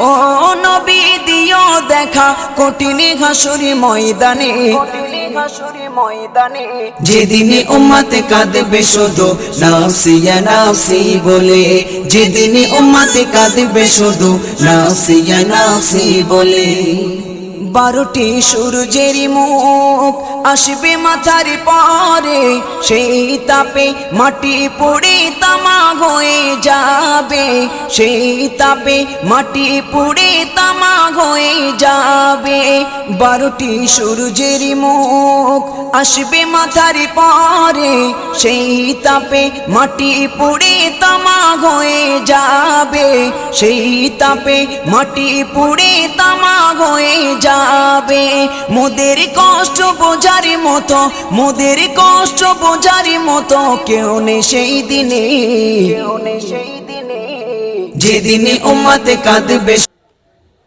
ও নবী দিও দেখা কঠিন হাসুরি ময়দানে, যেদিনে উম্মতে কাঁদবে শুধু নাফসি ইয়া নাফসি বলে, যেদিনে উম্মতে কাঁদবে শুধু নাফসি ইয়া নাফসি বলে। 12টি সূর্যের মুখ আসবে মাথার পরে, সেই তাপে মাটি পুড়ে তামা হয়ে যাবে, সেই তাপে মাটি পুড়ে তামা হয়ে যাবে। 12টি সূর্যের মুখ আসবে মাথার পরে, সেই তাপে মাটি পুড়ে তামা হয়ে যাবে, সেই তাপে মাটি পুড়ে তামা হয়ে যাবে। মোদের কষ্ট বোঝার মতো, মোদের কষ্ট বোঝার মতো কেউ নেই সেই দিনে, যেদিনে উম্মতে কাঁদবে